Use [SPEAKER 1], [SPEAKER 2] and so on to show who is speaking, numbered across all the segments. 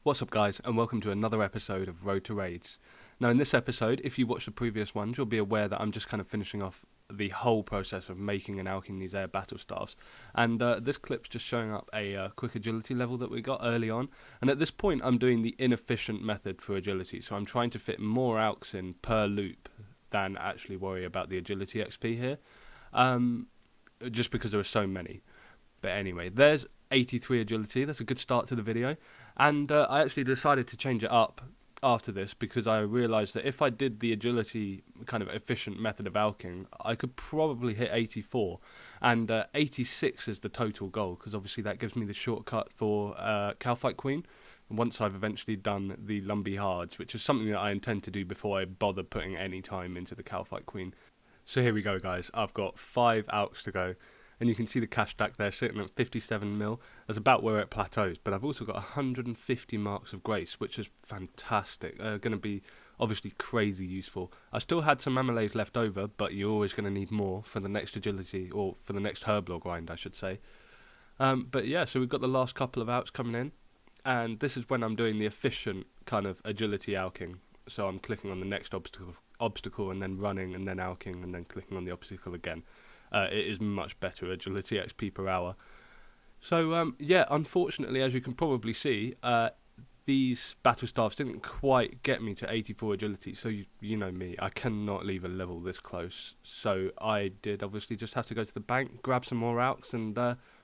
[SPEAKER 1] What's up guys, and welcome to another episode of Road to Raids. Now in this episode, if you watched the previous ones, you'll be aware that I'm just kind of finishing off the whole process of making and alching these air battle staffs. And this clip's just showing up a quick agility level that we got early on. And at this point I'm doing the inefficient method for agility, so I'm trying to fit more alchs in per loop than actually worry about the agility XP here. Just because there are so many. But anyway, there's 83 agility. That's a good start to the video. And I actually decided to change it up after this because I realised that if I did the agility kind of efficient method of alching, I could probably hit 84. And 86 is the total goal, because obviously that gives me the shortcut for Calfight Queen once I've eventually done the Lumbee Hards, which is something that I intend to do before I bother putting any time into the Calfight Queen. So here we go guys, I've got 5 alchs to go. And you can see the cash stack there sitting at 57 mil. That's about where it plateaus. But I've also got 150 marks of grace, which is fantastic. Going to be obviously crazy useful. I still had some amulets left over, but you're always going to need more for the next agility, or for the next herblore grind, I should say. But yeah, so we've got the last couple of outs coming in. And this is when I'm doing the efficient kind of agility alching. So I'm clicking on the next obstacle and then running and then alching and then clicking on the obstacle again. It is much better agility XP per hour. So yeah, unfortunately, as you can probably see, these battle staffs didn't quite get me to 84 agility. So you know me, I cannot leave a level this close. So I did obviously just have to go to the bank, grab some more alchs, and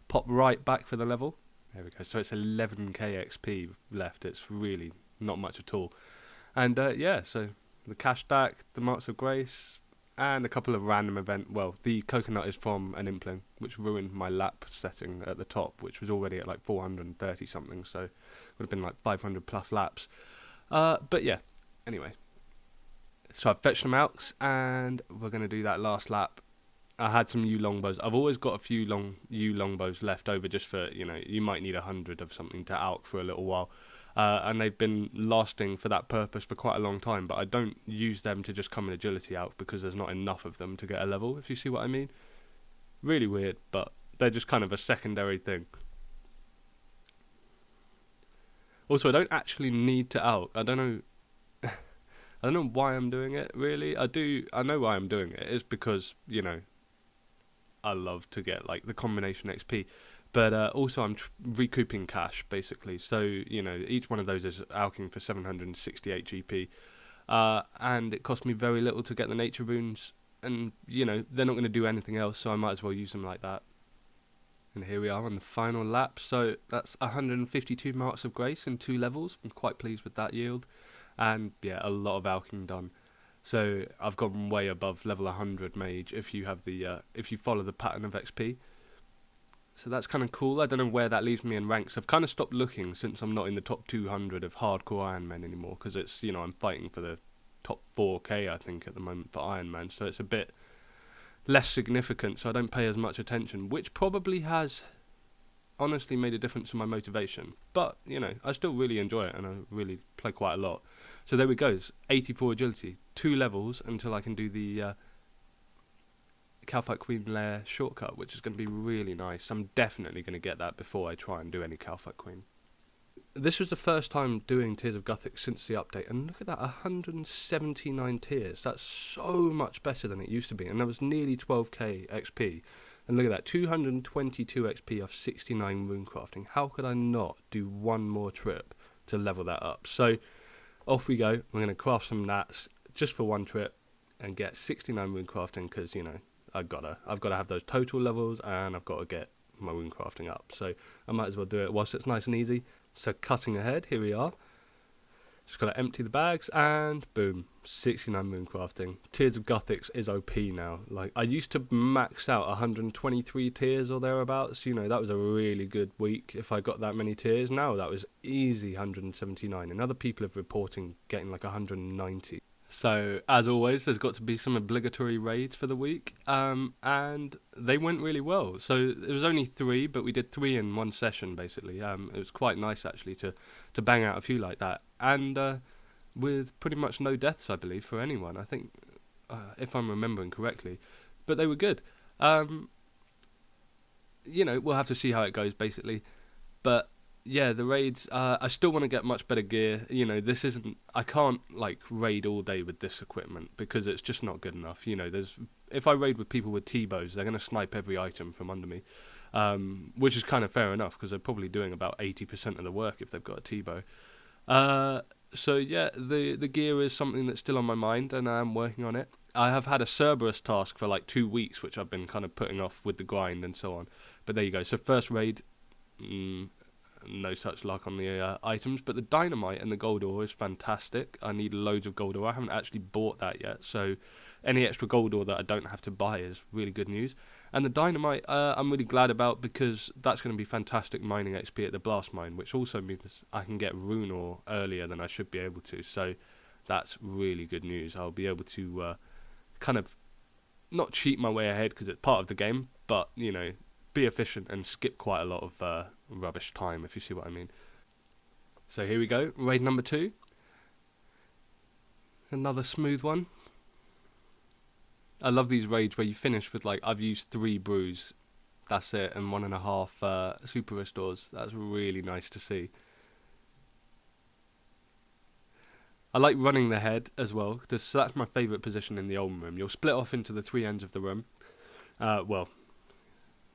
[SPEAKER 1] pop right back for the level. There we go. So it's 11k XP left. It's really not much at all. And yeah, so the cash stack, the marks of grace, and a couple of random event. Well, the coconut is from an impling, which ruined my lap setting at the top, which was already at like 430 something, so it would have been like 500 plus laps. But yeah, anyway. So I've fetched some alchs, and we're going to do that last lap. I had some yew longbows. I've always got a few yew longbows left over just for, you know, you might need 100 of something to alch for a little while. And they've been lasting for that purpose for quite a long time, but I don't use them to just come in agility out because there's not enough of them to get a level, if you see what I mean. Really weird, but they're just kind of a secondary thing. Also, I don't actually need to out. I don't know I don't know why I'm doing it, really. I know why I'm doing it. It's because, you know, I love to get like the combination XP. But also I'm recouping cash, basically. So, you know, each one of those is alching for 768 GP. And it cost me very little to get the nature runes. And, you know, they're not going to do anything else, so I might as well use them like that. And here we are on the final lap. So that's 152 marks of grace in 2 levels. I'm quite pleased with that yield. And, yeah, a lot of alching done. So I've gone way above level 100 mage if you have the if you follow the pattern of XP. So that's kind of cool. I don't know where that leaves me in ranks. I've kind of stopped looking since I'm not in the top 200 of hardcore Iron Men anymore, because it's, you know, I'm fighting for the top 4k I think at the moment for Iron Man, so it's a bit less significant, so I don't pay as much attention, which probably has honestly made a difference in my motivation. But, you know, I still really enjoy it and I really play quite a lot. So there we go, it's 84 agility, 2 levels until I can do the Calfight Queen lair shortcut, which is going to be really nice. I'm definitely going to get that before I try and do any Calfight Queen. This was the first time doing Tears of Guthix since the update, and look at that, 179 tears. That's so much better than it used to be, and that was nearly 12k XP. And look at that, 222 XP off 69 rune crafting. How could I not do one more trip to level that up? So off we go. We're going to craft some nats just for one trip and get 69 rune crafting, because, you know, I've got to have those total levels, and I've got to get my rune crafting up. So I might as well do it whilst it's nice and easy. So cutting ahead, here we are. Just got to empty the bags, and boom, 69 rune crafting. Tears of Guthix is OP now. Like, I used to max out 123 tears or thereabouts. You know, that was a really good week if I got that many tears. Now that was easy 179, and other people are reporting getting like 190. So, as always, there's got to be some obligatory raids for the week, and they went really well. So, it was only 3, but we did 3 in one session, basically. It was quite nice, actually, to bang out a few like that. And with pretty much no deaths, I believe, for anyone, I think, if I'm remembering correctly. But they were good. You know, we'll have to see how it goes, basically. But yeah, the raids, I still want to get much better gear. You know, this isn't, I can't like raid all day with this equipment because it's just not good enough. You know, if I raid with people with T-bows, they're going to snipe every item from under me, which is kind of fair enough because they're probably doing about 80% of the work if they've got a T-bow. So yeah, the gear is something that's still on my mind, and I'm working on it. I have had a Cerberus task for like 2 weeks, which I've been kind of putting off with the grind and so on. But there you go. So first raid, no such luck on the items, but the dynamite and the gold ore is fantastic. I need loads of gold ore. I haven't actually bought that yet, so any extra gold ore that I don't have to buy is really good news. And the dynamite, I'm really glad about because that's going to be fantastic mining XP at the blast mine, which also means I can get rune ore earlier than I should be able to. So that's really good news. I'll be able to kind of not cheat my way ahead because it's part of the game, but you know, be efficient and skip quite a lot of rubbish time, if you see what I mean. So here we go, raid number 2. Another smooth one. I love these raids where you finish with like, I've used 3 brews, that's it, and 1.5 super restores. That's really nice to see. I like running the head as well, so that's my favourite position in the old room. You'll split off into the 3 ends of the room, well,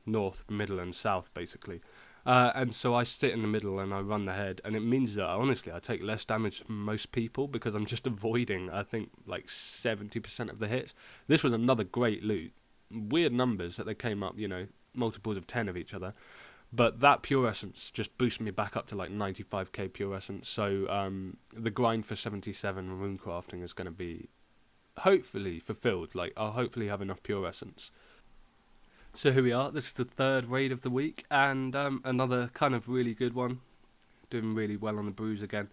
[SPEAKER 1] north, middle and south basically. And so I sit in the middle and I run the head, and it means that honestly I take less damage than most people because I'm just avoiding, I think, like 70% of the hits. This was another great loot. Weird numbers that they came up, you know, multiples of 10 of each other. But that pure essence just boosted me back up to like 95k pure essence. So the grind for 77 rune crafting is going to be hopefully fulfilled. Like I'll hopefully have enough pure essence. So here we are, this is the 3rd raid of the week, and another kind of really good one. Doing really well on the brews again.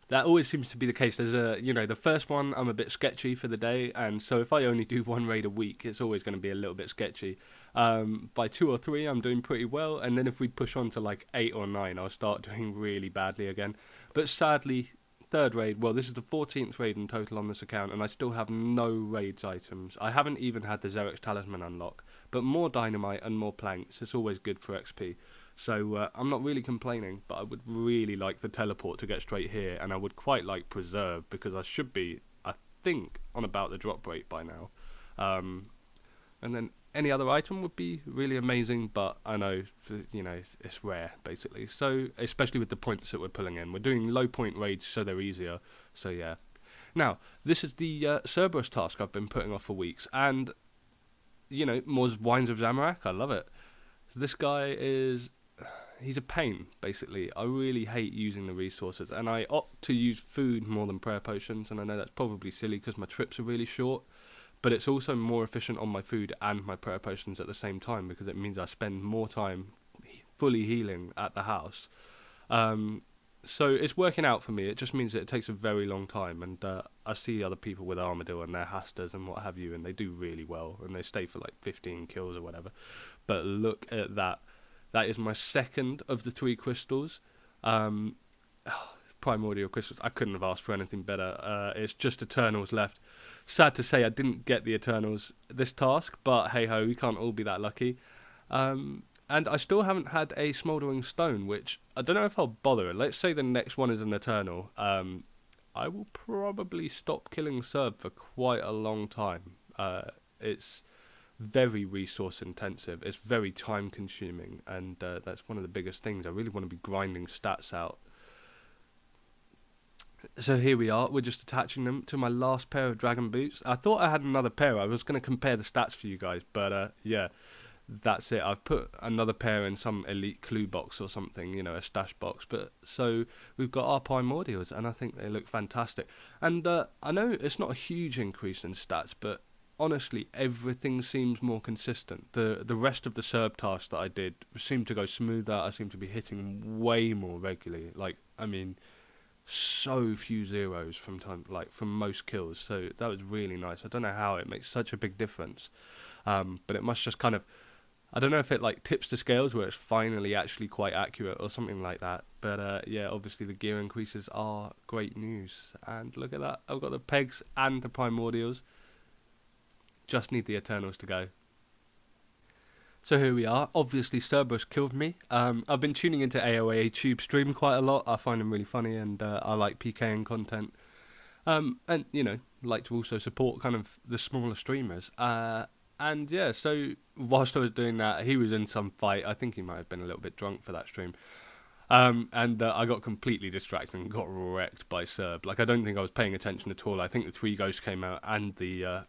[SPEAKER 1] That always seems to be the case. There's the first one I'm a bit sketchy for the day, and so if I only do 1 raid a week, it's always going to be a little bit sketchy. By 2 or 3, I'm doing pretty well, and then if we push on to like 8 or 9, I'll start doing really badly again. But sadly, 3rd raid, well, this is the 14th raid in total on this account, and I still have no raids items. I haven't even had the Xerix Talisman unlock, but more dynamite and more planks, it's always good for XP. So I'm not really complaining, but I would really like the teleport to get straight here, and I would quite like preserve, because I should be, I think, on about the drop rate by now. And then any other item would be really amazing, but I know, you know, it's rare, basically. So, especially with the points that we're pulling in. We're doing low point raids, so they're easier. So, yeah. Now, this is the Cerberus task I've been putting off for weeks. And, you know, more Wines of Zamorak, I love it. So this guy is... he's a pain, basically. I really hate using the resources. And I opt to use food more than prayer potions. And I know that's probably silly because my trips are really short. But it's also more efficient on my food and my prayer potions at the same time, because it means I spend more time fully healing at the house. So it's working out for me. It just means that it takes a very long time, and I see other people with Armadyl and their Hastas and what have you, and they do really well, and they stay for like 15 kills or whatever. But look at that. That is my 2nd of the 3 crystals. Primordial crystals. I couldn't have asked for anything better. It's just Eternals left. Sad to say I didn't get the Eternals this task, but hey ho, we can't all be that lucky. And I still haven't had a Smouldering Stone, which I don't know if I'll bother. Let's say the next one is an Eternal. I will probably stop killing Cerb for quite a long time. It's very resource intensive. It's very time consuming, and that's one of the biggest things. I really want to be grinding stats out. So here we are, we're just attaching them to my last pair of dragon boots. I thought I had another pair, I was going to compare the stats for you guys, but yeah, that's it. I've put another pair in some elite clue box or something, you know, a stash box. But so we've got our primordials, and I think they look fantastic. And I know it's not a huge increase in stats, but honestly, everything seems more consistent. The rest of the Cerb tasks that I did seemed to go smoother. I seem to be hitting way more regularly. Like, I mean... so few zeros from most kills, so that was really nice. I don't know how it makes such a big difference, but it must just kind of, I don't know if it like tips the scales where it's finally actually quite accurate or something like that. But yeah, obviously the gear increases are great news, and look at that, I've got the pegs and the primordials. Just need the Eternals to go. So here we are. Obviously, Cerberus killed me. I've been tuning into AOA Tube stream quite a lot. I find him really funny, and I like PKing content. And, you know, like to also support kind of the smaller streamers. And yeah, so whilst I was doing that, he was in some fight. I think he might have been a little bit drunk for that stream. And I got completely distracted and got wrecked by Cerb. Like, I don't think I was paying attention at all. I think the 3 ghosts came out and the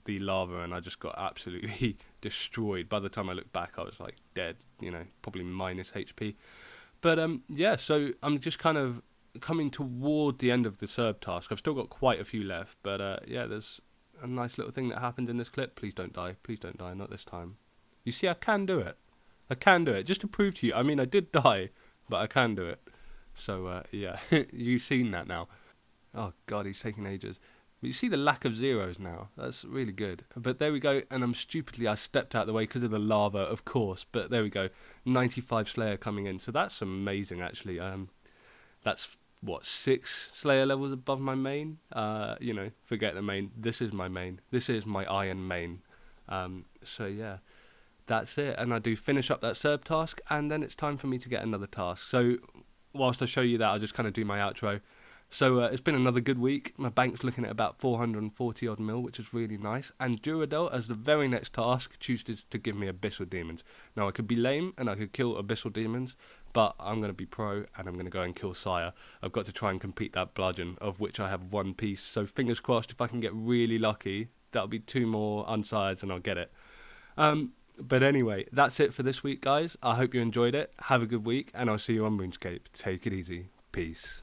[SPEAKER 1] lava, and I just got absolutely destroyed. By the time I looked back, I was like dead, you know, probably minus HP. But yeah, so I'm just kind of coming toward the end of the Cerb task. I've still got quite a few left, but yeah, there's a nice little thing that happened in this clip. Please don't die, not this time. You see, I can do it. I can do it, just to prove to you. I mean, I did die, but I can do it. So yeah, you've seen that now. Oh god, he's taking ages. But you see the lack of zeros now. That's really good. But there we go. And I stepped out of the way because of the lava, of course. But there we go. 95 Slayer coming in. So that's amazing, actually. That's, what, 6 Slayer levels above my main? You know, forget the main. This is my main. This is my iron main. So, yeah. That's it. And I do finish up that Cerb task. And then it's time for me to get another task. So, whilst I show you that, I'll just kind of do my outro. So it's been another good week. My bank's looking at about 440 odd mil, which is really nice. And Duradel, as the very next task, chooses to give me Abyssal Demons. Now, I could be lame and I could kill Abyssal Demons, but I'm going to be pro and I'm going to go and kill Sire. I've got to try and complete that bludgeon, of which I have 1 piece. So fingers crossed, if I can get really lucky, that'll be 2 more unsires and I'll get it. But anyway, that's it for this week, guys. I hope you enjoyed it. Have a good week, and I'll see you on RuneScape. Take it easy. Peace.